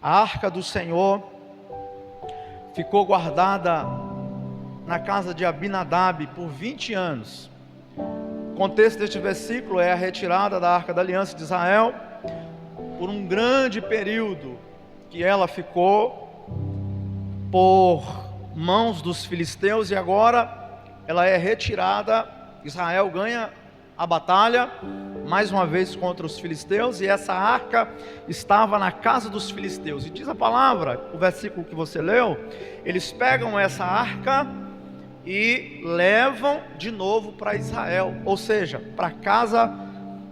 A arca do Senhor ficou guardada na casa de Abinadab por 20 anos. O contexto deste versículo é a retirada da arca da aliança de Israel por um grande período que ela ficou por mãos dos filisteus, e agora ela é retirada. Israel ganha a batalha mais uma vez contra os filisteus, e essa arca estava na casa dos filisteus. E diz a palavra, o versículo que você leu, eles pegam essa arca e levam de novo para Israel, ou seja, para a casa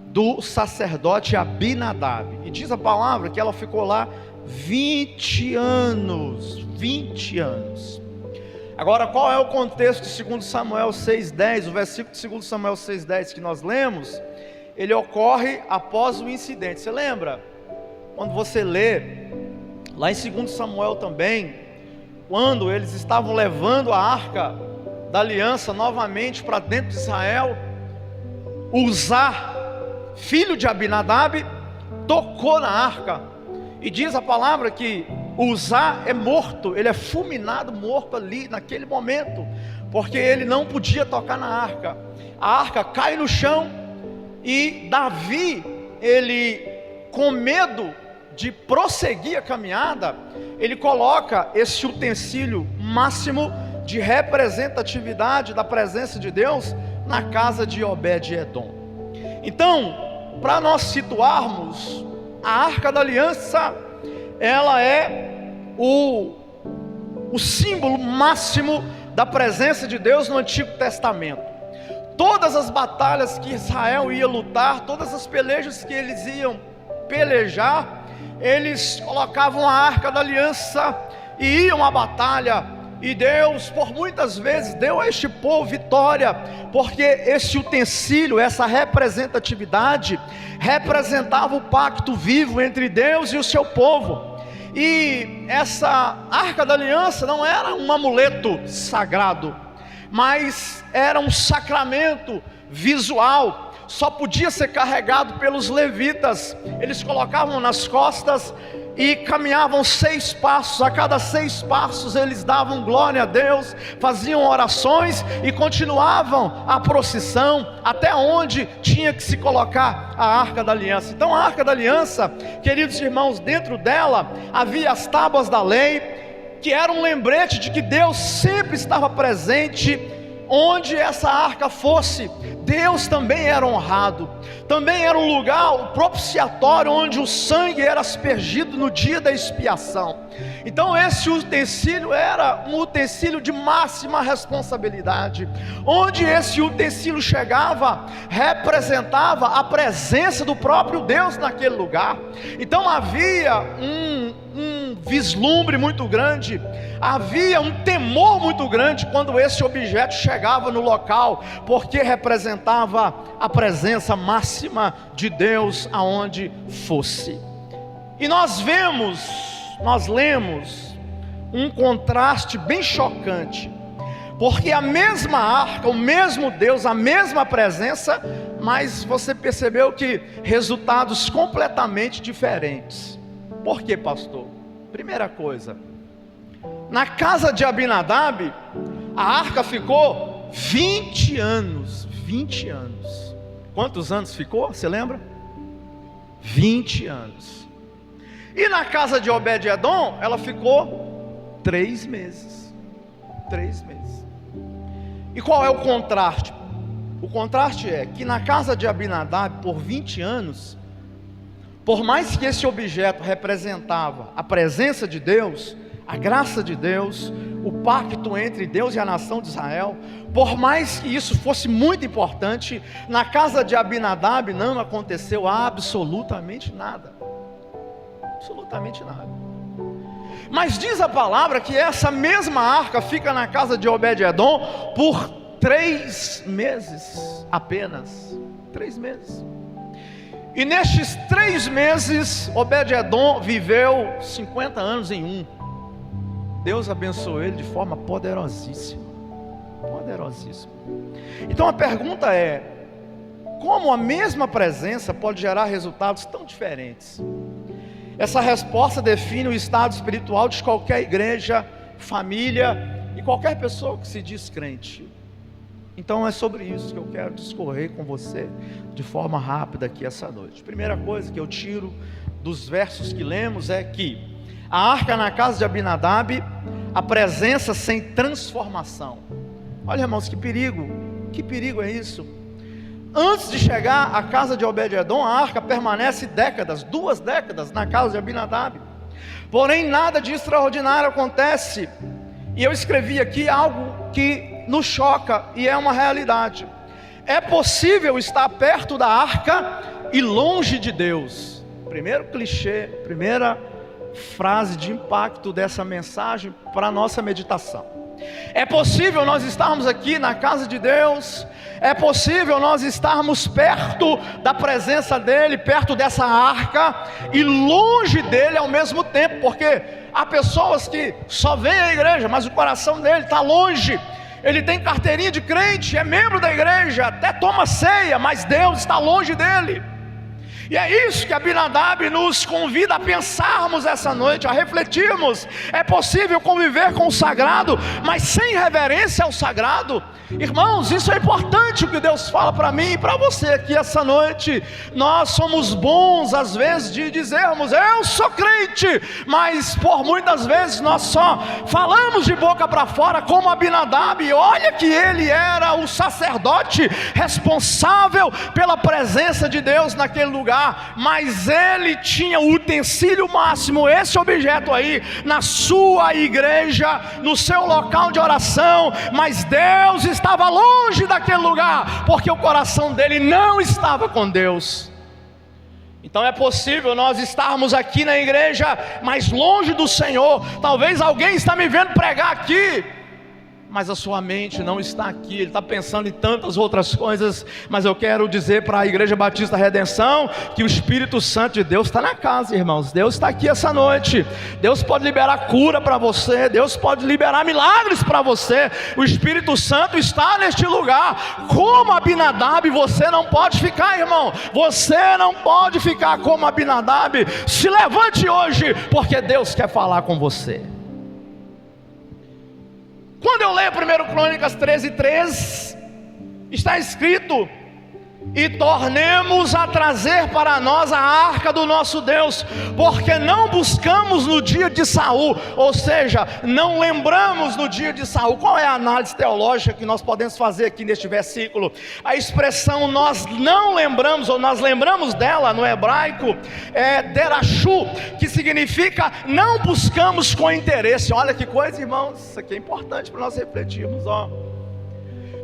do sacerdote Abinadab. E diz a palavra que ela ficou lá 20 anos. 20 anos. Agora, qual é o contexto de 2 Samuel 6,10? O versículo de 2 Samuel 6,10 que nós lemos, ele ocorre após o incidente. Você lembra? Quando você lê, lá em 2 Samuel também, quando eles estavam levando a arca da aliança novamente para dentro de Israel, Uzá, filho de Abinadab, tocou na arca. E diz a palavra que Uzá é morto, ele é fulminado, morto ali naquele momento, porque ele não podia tocar na arca. A arca cai no chão, e Davi, ele com medo de prosseguir a caminhada, ele coloca esse utensílio máximo de representatividade da presença de Deus na casa de Obed-edom. Então, para nós situarmos, a arca da aliança, ela é o símbolo máximo da presença de Deus no Antigo Testamento. Todas as batalhas que Israel ia lutar, todas as pelejas que eles iam pelejar, eles colocavam a arca da aliança e iam à batalha. E Deus, por muitas vezes, deu a este povo vitória, porque esse utensílio, essa representatividade, representava o pacto vivo entre Deus e o seu povo. E essa arca da aliança não era um amuleto sagrado, mas era um sacramento visual. Só podia ser carregado pelos levitas. Eles colocavam nas costas e caminhavam 6 passos. A cada 6 passos eles davam glória a Deus, faziam orações e continuavam a procissão até onde tinha que se colocar a arca da aliança. Então a arca da aliança, queridos irmãos, dentro dela havia as tábuas da lei, que era um lembrete de que Deus sempre estava presente onde essa arca fosse. Deus também era honrado, também era um lugar, o propiciatório, onde o sangue era aspergido no dia da expiação. Então esse utensílio era um utensílio de máxima responsabilidade. Onde esse utensílio chegava, representava a presença do próprio Deus naquele lugar. Então havia um vislumbre muito grande, havia um temor muito grande quando esse objeto chegava no local, porque representava a presença máxima de Deus aonde fosse. E nós lemos um contraste bem chocante, porque a mesma arca, o mesmo Deus, a mesma presença, mas você percebeu que resultados completamente diferentes. Por quê, pastor? Primeira coisa, na casa de Abinadab, a arca ficou 20 anos. 20 anos. Quantos anos ficou? Você lembra? 20 anos. E na casa de Obed-edom, ela ficou 3 meses. 3 meses. E qual é o contraste? O contraste é que na casa de Abinadab, por 20 anos, por mais que esse objeto representava a presença de Deus, a graça de Deus, o pacto entre Deus e a nação de Israel, por mais que isso fosse muito importante, na casa de Abinadab não aconteceu absolutamente nada. Absolutamente nada. Mas diz a palavra que essa mesma arca fica na casa de Obed-edom por 3 meses apenas. 3 meses. E nestes 3 meses, Obed-edom viveu 50 anos em um. Deus abençoou ele de forma poderosíssima. Poderosíssima. Então a pergunta é: como a mesma presença pode gerar resultados tão diferentes? Essa resposta define o estado espiritual de qualquer igreja, família e qualquer pessoa que se diz crente. Então é sobre isso que eu quero discorrer com você de forma rápida aqui essa noite. Primeira coisa que eu tiro dos versos que lemos é que a arca na casa de Abinadab, a presença sem transformação. Olha, irmãos, que perigo é isso. Antes de chegar à casa de Obed-edom, a arca permanece décadas, 2 décadas na casa de Abinadab. Porém nada de extraordinário acontece. E eu escrevi aqui algo que nos choca e é uma realidade. É possível estar perto da arca e longe de Deus. Primeiro clichê, primeira frase de impacto dessa mensagem para a nossa meditação. É possível nós estarmos aqui na casa de Deus, é possível nós estarmos perto da presença dEle, perto dessa arca, e longe dEle ao mesmo tempo, porque há pessoas que só vêm à igreja, mas o coração dele está longe. Ele tem carteirinha de crente, é membro da igreja, até toma ceia, mas Deus está longe dele. E é isso que Abinadab nos convida a pensarmos essa noite, a refletirmos. É possível conviver com o sagrado, mas sem reverência ao sagrado? Irmãos, isso é importante o que Deus fala para mim e para você aqui essa noite. Nós somos bons às vezes de dizermos, eu sou crente, mas por muitas vezes nós só falamos de boca para fora como Abinadab. E olha que ele era o sacerdote responsável pela presença de Deus naquele lugar. Mas ele tinha o utensílio máximo, esse objeto aí, na sua igreja, no seu local de oração. Mas Deus estava longe daquele lugar, porque o coração dele não estava com Deus. Então é possível nós estarmos aqui na igreja, mas longe do Senhor. Talvez alguém está me vendo pregar aqui, mas a sua mente não está aqui, ele está pensando em tantas outras coisas. Mas eu quero dizer para a Igreja Batista Redenção que o Espírito Santo de Deus está na casa, irmãos. Deus está aqui essa noite. Deus pode liberar cura para você, Deus pode liberar milagres para você. O Espírito Santo está neste lugar. Como Abinadab você não pode ficar, irmão. Você não pode ficar como Abinadab. Se levante hoje, porque Deus quer falar com você. Quando eu leio 1 Crônicas 13:3, está escrito: e tornemos a trazer para nós a arca do nosso Deus, porque não buscamos no dia de Saul, ou seja, não lembramos no dia de Saul. Qual é a análise teológica que nós podemos fazer aqui neste versículo? A expressão nós não lembramos, ou nós lembramos dela no hebraico, é derashu, que significa não buscamos com interesse. Olha que coisa, irmãos, isso aqui é importante para nós refletirmos,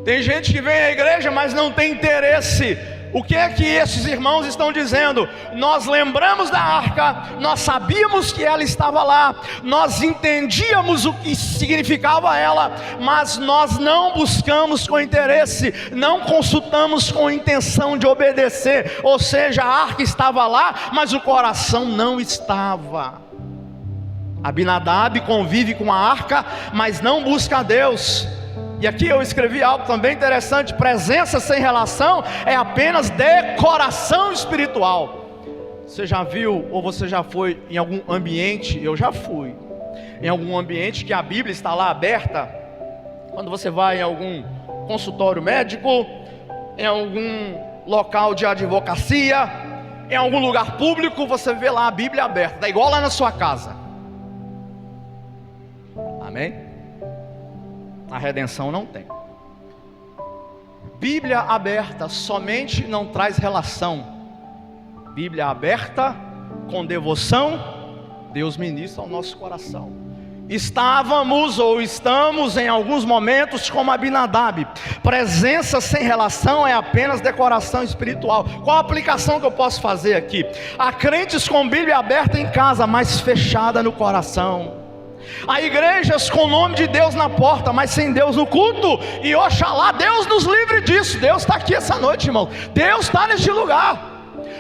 Tem gente que vem à igreja, mas não tem interesse. O que é que esses irmãos estão dizendo? Nós lembramos da arca, nós sabíamos que ela estava lá, nós entendíamos o que significava ela, mas nós não buscamos com interesse, não consultamos com intenção de obedecer. Ou seja, a arca estava lá, mas o coração não estava. Abinadab convive com a arca, mas não busca a Deus. E aqui eu escrevi algo também interessante: presença sem relação é apenas decoração espiritual. Você já viu, ou você já foi em algum ambiente? Eu já fui em algum ambiente que a Bíblia está lá aberta. Quando você vai em algum consultório médico, em algum local de advocacia, em algum lugar público, você vê lá a Bíblia aberta. Está igual lá na sua casa. Amém? A redenção não tem. Bíblia aberta somente não traz relação. Bíblia aberta com devoção, Deus ministra ao nosso coração. Estávamos ou estamos em alguns momentos como Abinadab. Presença sem relação é apenas decoração espiritual. Qual a aplicação que eu posso fazer aqui? Há crentes com Bíblia aberta em casa, mas fechada no coração. Há igrejas com o nome de Deus na porta, mas sem Deus no culto. E oxalá Deus nos livre disso. Deus está aqui essa noite, irmão. Deus está neste lugar.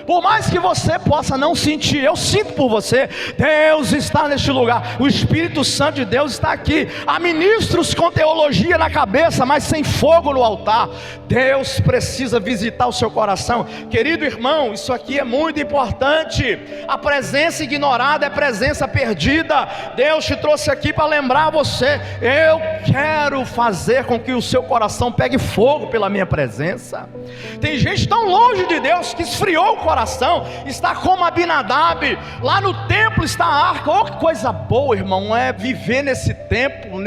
Por mais que você possa não sentir, eu sinto por você, Deus está neste lugar, o Espírito Santo de Deus está aqui. Há ministros com teologia na cabeça, mas sem fogo no altar. Deus precisa visitar o seu coração. Querido irmão, isso aqui é muito importante. A presença ignorada é presença perdida. Deus te trouxe aqui para lembrar você: eu quero fazer com que o seu coração pegue fogo pela minha presença. Tem gente tão longe de Deus que esfriou o coração, está como Abinadab. Lá no templo está a arca. Oh, que coisa boa, irmão, é viver nesse templo,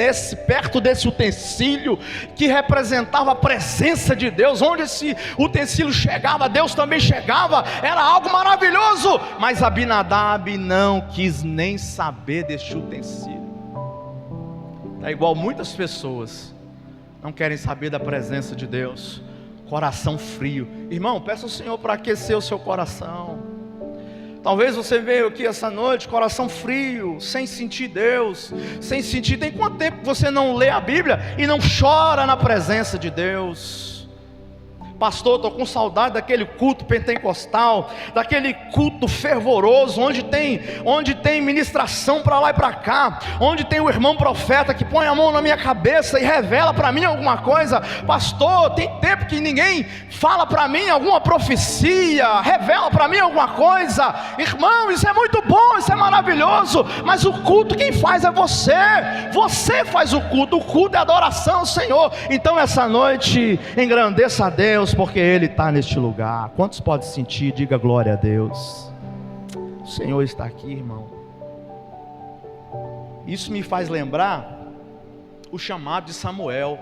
perto desse utensílio que representava a presença de Deus. Onde esse utensílio chegava, Deus também chegava. Era algo maravilhoso. Mas Abinadab não quis nem saber deste utensílio. É igual muitas pessoas não querem saber da presença de Deus. Coração frio. Irmão, peça ao Senhor para aquecer o seu coração. Talvez você veio aqui essa noite, coração frio, sem sentir Deus, sem sentir. Tem quanto tempo você não lê a Bíblia e não chora na presença de Deus? Pastor, estou com saudade daquele culto pentecostal, daquele culto fervoroso, onde tem ministração para lá e para cá, onde tem o irmão profeta que põe a mão na minha cabeça e revela para mim alguma coisa. Pastor, tem tempo que ninguém fala para mim alguma profecia, revela para mim alguma coisa. Irmão, isso é muito bom, isso é maravilhoso, mas o culto quem faz é você. Você faz o culto é adoração ao Senhor. Então essa noite engrandeça a Deus, porque Ele está neste lugar. Quantos podem sentir? Diga glória a Deus. O Senhor está aqui, irmão. Isso me faz lembrar o chamado de Samuel.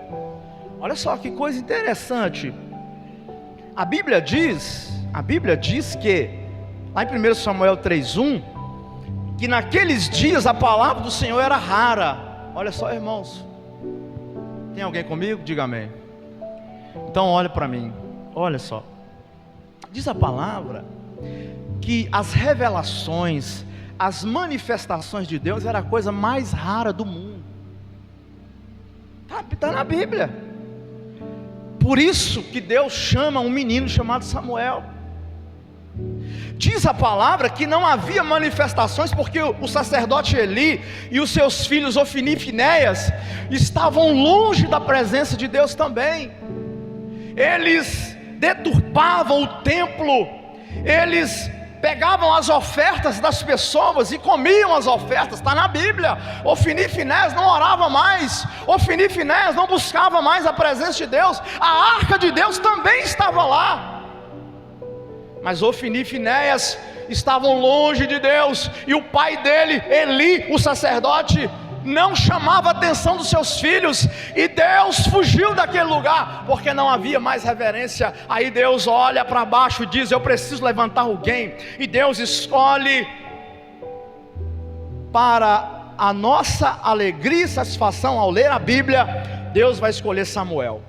Olha só que coisa interessante. A Bíblia diz que lá em 1 Samuel 3:1, que naqueles dias a palavra do Senhor era rara. Olha só, irmãos. Tem alguém comigo? Diga amém. Então olha para mim, olha só. Diz a palavra que as revelações, as manifestações de Deus era a coisa mais rara do mundo. Está na Bíblia. Por isso que Deus chama um menino chamado Samuel. Diz a palavra que não havia manifestações porque o sacerdote Eli e os seus filhos Ofni e Finéias estavam longe da presença de Deus também. Eles deturpavam o templo, eles pegavam as ofertas das pessoas e comiam as ofertas. Está na Bíblia. Ofni e Finéias não oravam mais, Ofni e Finéias não buscavam mais a presença de Deus. A arca de Deus também estava lá, mas Ofni e Finéias estavam longe de Deus, e o pai dele, Eli, o sacerdote, não chamava a atenção dos seus filhos, e Deus fugiu daquele lugar, porque não havia mais reverência. Aí Deus olha para baixo e diz: eu preciso levantar alguém, e Deus escolhe, para a nossa alegria e satisfação ao ler a Bíblia, Deus vai escolher Samuel.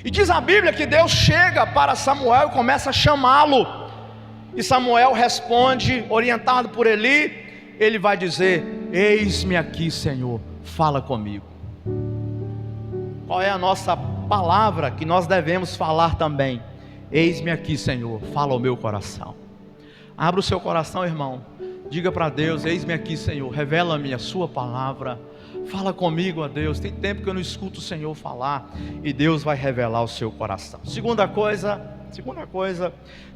E diz a Bíblia que Deus chega para Samuel e começa a chamá-lo, e Samuel responde, orientado por Eli. Ele vai dizer: eis-me aqui, Senhor, fala comigo. Qual é a nossa palavra que nós devemos falar também? Eis-me aqui, Senhor, fala ao meu coração. Abra o seu coração, irmão. Diga para Deus: eis-me aqui, Senhor, revela-me a sua palavra. Fala comigo, ó Deus. Tem tempo que eu não escuto o Senhor falar, e Deus vai revelar o seu coração. Segunda coisa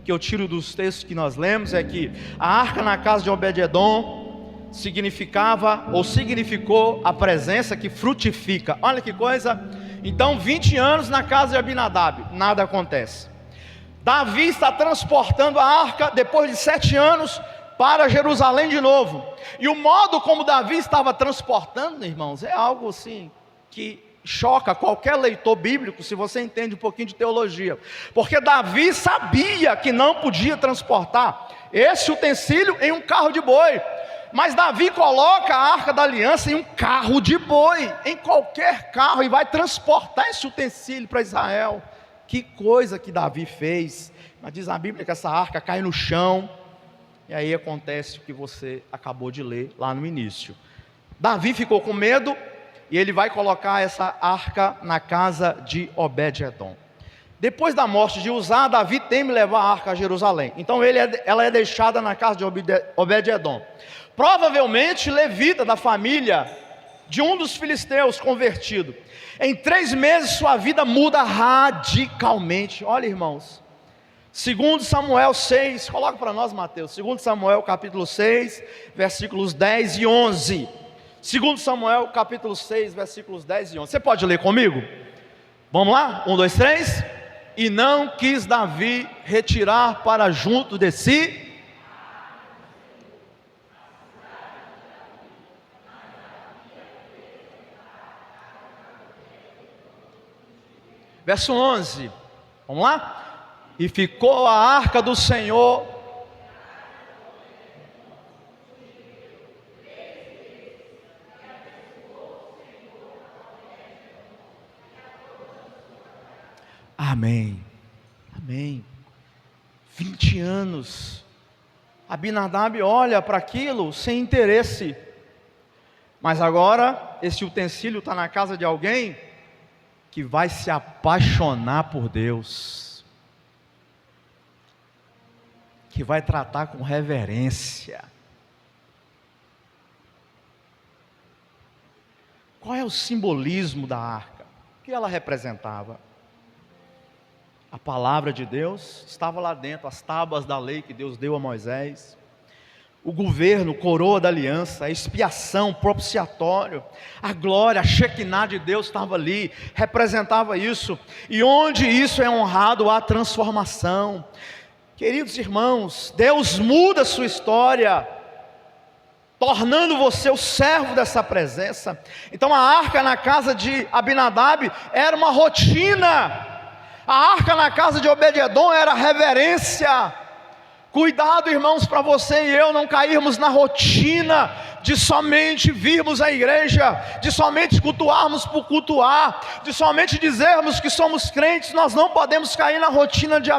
que eu tiro dos textos que nós lemos é que a arca na casa de Obed-edom significou a presença que frutifica. Olha que coisa. Então 20 anos na casa de Abinadab, nada acontece. Davi está transportando a arca depois de 7 anos para Jerusalém de novo, e o modo como Davi estava transportando, irmãos, é algo assim que choca qualquer leitor bíblico, se você entende um pouquinho de teologia, porque Davi sabia que não podia transportar esse utensílio em um carro de boi, mas Davi coloca a arca da aliança em um carro de boi, em qualquer carro, e vai transportar esse utensílio para Israel. Que coisa que Davi fez. Mas diz a Bíblia que essa arca cai no chão, e aí acontece o que você acabou de ler lá no início. Davi ficou com medo, e ele vai colocar essa arca na casa de Obed-edom. Depois da morte de Uzá, Davi teme levar a arca a Jerusalém. Então ela é deixada na casa de Obed-edom. Provavelmente levita da família de um dos filisteus convertido. Em 3 meses sua vida muda radicalmente. Olha, irmãos, 2 Samuel 6, coloca para nós, Mateus, 2 Samuel capítulo 6, versículos 10 e 11. 2 Samuel capítulo 6, versículos 10 e 11. Você pode ler comigo? Vamos lá? 1, 2, 3. E não quis Davi retirar para junto de si. Verso 11, vamos lá? E ficou a arca do Senhor. Amém, amém. 20 anos, Abinadab olha para aquilo sem interesse, mas agora esse utensílio está na casa de alguém que vai se apaixonar por Deus, que vai tratar com reverência. Qual é o simbolismo da arca? O que ela representava? A palavra de Deus estava lá dentro, as tábuas da lei que Deus deu a Moisés, o governo, coroa da aliança, a expiação, propiciatório, a glória, a Shekinah de Deus estava ali, representava isso. E onde isso é honrado, há transformação. Queridos irmãos, Deus muda a sua história, tornando você o servo dessa presença. Então a arca na casa de Abinadab era uma rotina, a arca na casa de Obed-edom era reverência. Cuidado, irmãos, para você e eu não cairmos na rotina de somente virmos à igreja, de somente cultuarmos por cultuar, de somente dizermos que somos crentes. Nós não podemos cair na rotina de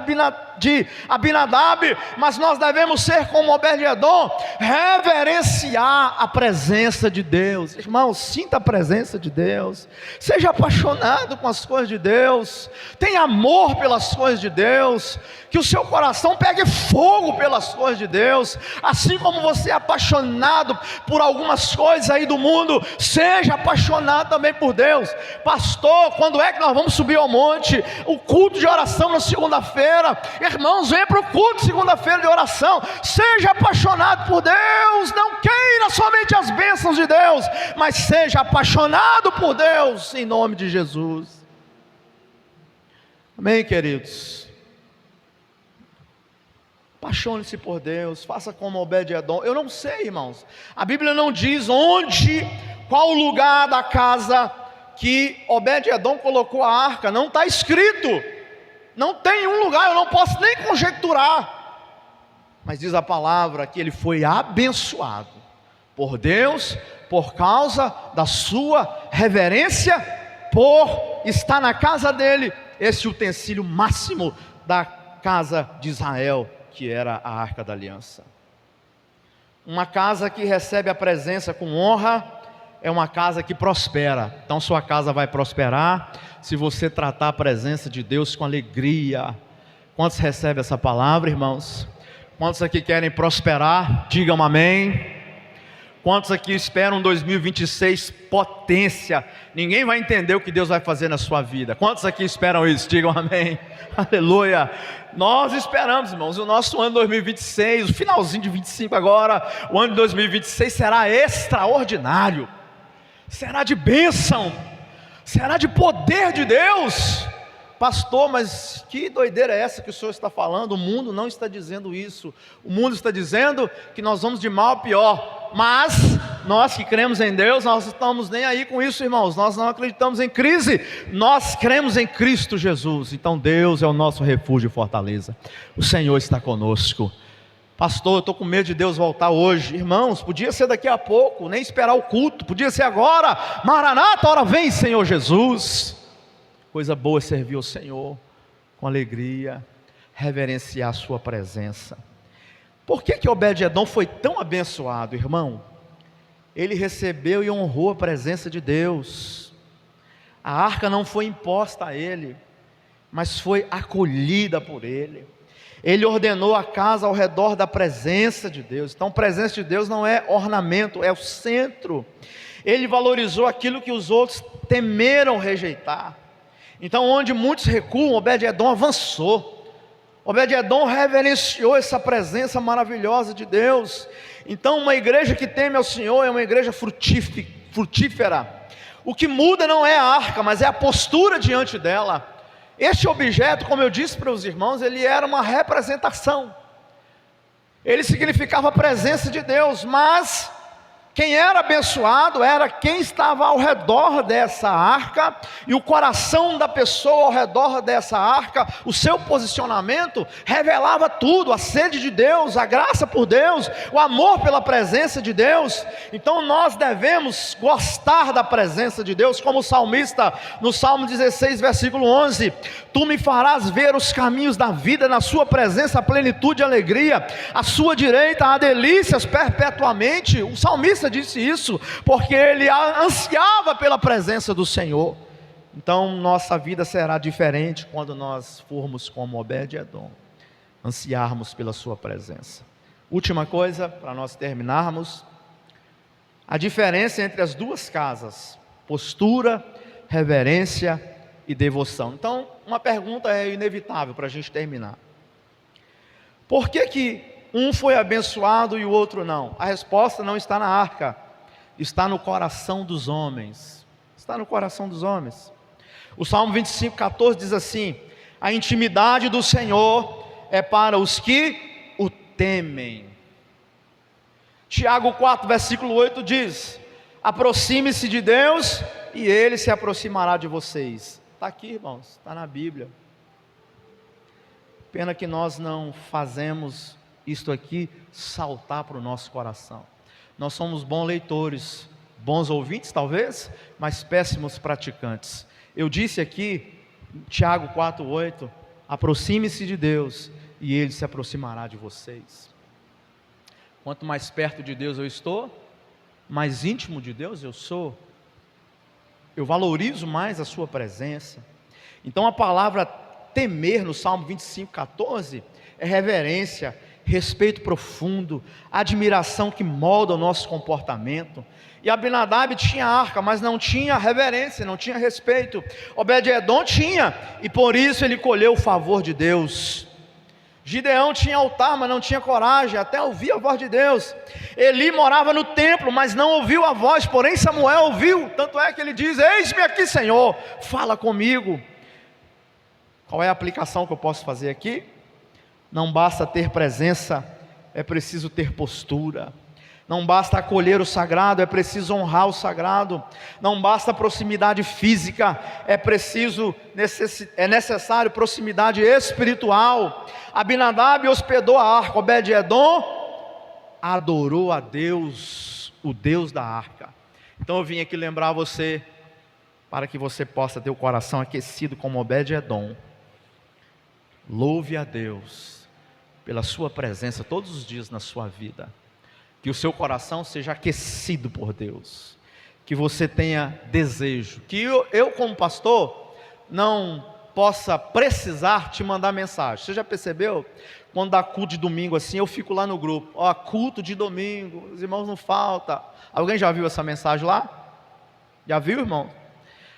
Abinadab, mas nós devemos ser como Obed-edom, reverenciar a presença de Deus. Irmãos, sinta a presença de Deus, seja apaixonado com as coisas de Deus, tenha amor pelas coisas de Deus, que o seu coração pegue fogo pelas coisas de Deus, assim como você é apaixonado por algumas coisas aí do mundo, seja apaixonado também por Deus. Pastor, quando é que nós vamos subir ao monte? O culto de oração na segunda-feira. Irmãos, venha para o culto de segunda-feira de oração, seja apaixonado por Deus, não queira somente as bênçãos de Deus, mas seja apaixonado por Deus, em nome de Jesus. Amém, queridos? Apaixone-se por Deus, faça como Obed-edom. Eu não sei, irmãos, a Bíblia não diz qual o lugar da casa que Obed-edom colocou a arca, não está escrito, não tem um lugar, eu não posso nem conjecturar, mas diz a palavra que ele foi abençoado por Deus, por causa da sua reverência, por estar na casa dele, esse utensílio máximo da casa de Israel, que era a arca da aliança. Uma casa que recebe a presença com honra é uma casa que prospera. Então sua casa vai prosperar se você tratar a presença de Deus com alegria. Quantos recebem essa palavra, irmãos? Quantos aqui querem prosperar? Digam amém. Quantos aqui esperam 2026 potência? Ninguém vai entender o que Deus vai fazer na sua vida. Quantos aqui esperam isso? Digam amém. Aleluia. Nós esperamos, irmãos, o nosso ano 2026, o finalzinho de 25 agora, o ano de 2026 será extraordinário, será de bênção, será de poder de Deus. Pastor, mas que doideira é essa que o senhor está falando? O mundo não está dizendo isso. O mundo está dizendo que nós vamos de mal a pior. Mas nós que cremos em Deus, nós não estamos nem aí com isso, irmãos. Nós não acreditamos em crise, nós cremos em Cristo Jesus. Então Deus é o nosso refúgio e fortaleza. O Senhor está conosco. Pastor, eu estou com medo de Deus voltar hoje. Irmãos, podia ser daqui a pouco, nem esperar o culto, podia ser agora. Maranata, hora vem, Senhor Jesus. Coisa boa é servir ao Senhor com alegria, reverenciar a sua presença. Por que Obed-edom foi tão abençoado, irmão? Ele recebeu e honrou a presença de Deus. A arca não foi imposta a ele. mas foi acolhida por Ele. Ele ordenou a casa ao redor da presença de Deus. Então, a presença de Deus não é ornamento, é o centro. Ele valorizou aquilo que os outros temeram rejeitar. Então, onde muitos recuam, Obed-edom avançou. Obed-edom reverenciou essa presença maravilhosa de Deus. Então, uma igreja que teme ao Senhor é uma igreja frutífera. O que muda não é a arca, mas é a postura diante dela. Este objeto, como eu disse para os irmãos, ele era uma representação. Ele significava a presença de Deus, mas quem era abençoado era quem estava ao redor dessa arca, e o coração da pessoa ao redor dessa arca, o seu posicionamento, revelava tudo: a sede de Deus, a graça por Deus, o amor pela presença de Deus. Então nós devemos gostar da presença de Deus, como o salmista, no Salmo 16, versículo 11: Tu me farás ver os caminhos da vida, na sua presença a plenitude e alegria, à sua direita há delícias perpetuamente. O salmista disse isso porque ele ansiava pela presença do Senhor. Então nossa vida será diferente quando nós formos como Obed-edom, ansiarmos pela sua presença. Última coisa, para nós terminarmos: a diferença entre as duas casas: postura, reverência e devoção. Então, uma pergunta é inevitável para a gente terminar: por que um foi abençoado e o outro não? A resposta não está na arca, está no coração dos homens. Está no coração dos homens. O Salmo 25, 14 diz assim: a intimidade do Senhor é para os que o temem. Tiago 4, versículo 8 diz: aproxime-se de Deus e Ele se aproximará de vocês. Está aqui, irmãos, está na Bíblia. Pena que nós não fazemos isto aqui saltar para o nosso coração. Nós somos bons leitores, bons ouvintes talvez, mas péssimos praticantes. Eu disse aqui, Tiago 4:8, aproxime-se de Deus e Ele se aproximará de vocês. Quanto mais perto de Deus eu estou, mais íntimo de Deus eu sou. Eu valorizo mais a sua presença. Então a palavra temer no Salmo 25, 14 é reverência, respeito profundo, admiração que molda o nosso comportamento. E Abinadab tinha arca, mas não tinha reverência, não tinha respeito. Obed-edom tinha, e por isso ele colheu o favor de Deus. Gideão tinha altar, mas não tinha coragem, até ouvir a voz de Deus. Eli morava no templo, mas não ouviu a voz, porém Samuel ouviu. Tanto é que ele diz: eis-me aqui, Senhor, fala comigo. Qual é a aplicação que eu posso fazer aqui? Não basta ter presença, é preciso ter postura. Não basta acolher o sagrado, é preciso honrar o sagrado. Não basta proximidade física, é necessário proximidade espiritual. Abinadab hospedou a arca, Obed-edom adorou a Deus, o Deus da arca. Então eu vim aqui lembrar você, para que você possa ter o coração aquecido como Obed-edom. Louve a Deus pela sua presença todos os dias na sua vida. Que o seu coração seja aquecido por Deus. Que você tenha desejo. Que eu como pastor não possa precisar te mandar mensagem. Você já percebeu? Quando dá culto de domingo assim, eu fico lá no grupo: ó, culto de domingo, os irmãos não faltam. Alguém já viu essa mensagem lá? Já viu, irmão?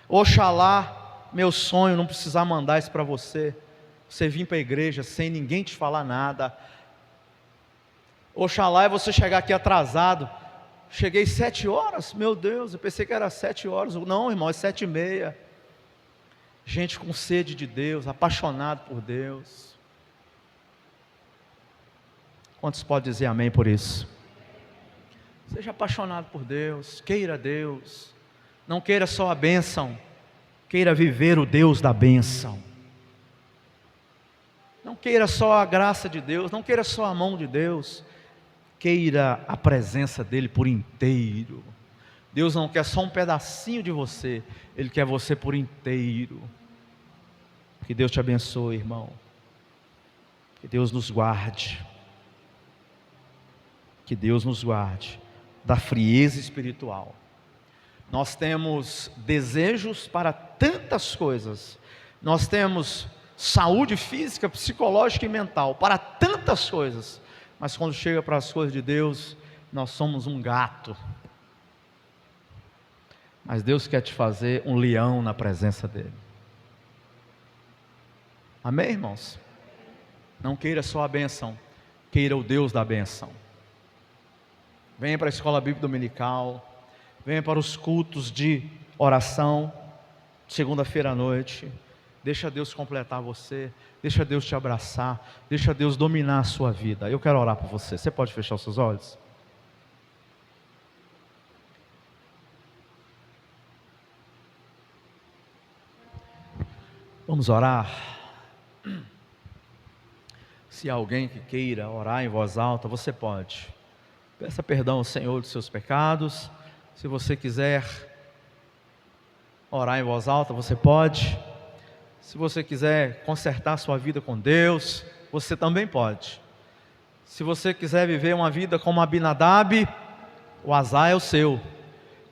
Oxalá, meu sonho não precisar mandar isso para você. Você vir para a igreja sem ninguém te falar nada. Oxalá é você chegar aqui atrasado. Cheguei 7 horas, meu Deus, eu pensei que era 7 horas. Não, irmão, é 7:30. Gente com sede de Deus, apaixonado por Deus. Quantos podem dizer amém por isso? Seja apaixonado por Deus, queira Deus. Não queira só a bênção, queira viver o Deus da bênção. Não queira só a graça de Deus, não queira só a mão de Deus, queira a presença dEle por inteiro. Deus não quer só um pedacinho de você, Ele quer você por inteiro. Que Deus te abençoe, irmão. Que Deus nos guarde. Que Deus nos guarde da frieza espiritual. Nós temos desejos para tantas coisas, nós temos saúde física, psicológica e mental, para tantas coisas, mas quando chega para as coisas de Deus, nós somos um gato. Mas Deus quer te fazer um leão na presença dEle. Amém, irmãos? Não queira só a bênção, queira o Deus da bênção. Venha para a escola bíblica dominical, venha para os cultos de oração, segunda-feira à noite. Deixa Deus completar você, deixa Deus te abraçar, deixa Deus dominar a sua vida. Eu quero orar por você. Você pode fechar os seus olhos? Vamos orar. Se há alguém que queira orar em voz alta, você pode. Peça perdão ao Senhor dos seus pecados. Se você quiser orar em voz alta, você pode. Se você quiser consertar sua vida com Deus, você também pode. Se você quiser viver uma vida como Abinadab, o azar é o seu.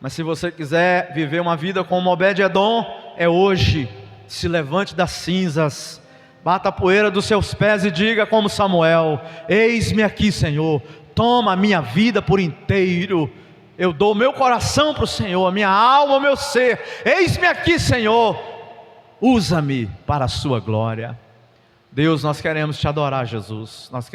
Mas se você quiser viver uma vida como Obed-edom, é hoje. Se levante das cinzas, bata a poeira dos seus pés e diga como Samuel: eis-me aqui, Senhor, toma a minha vida por inteiro. Eu dou meu coração para o Senhor, a minha alma, o meu ser. Eis-me aqui, Senhor, usa-me para a sua glória. Deus, nós queremos te adorar, Jesus. Nós queremos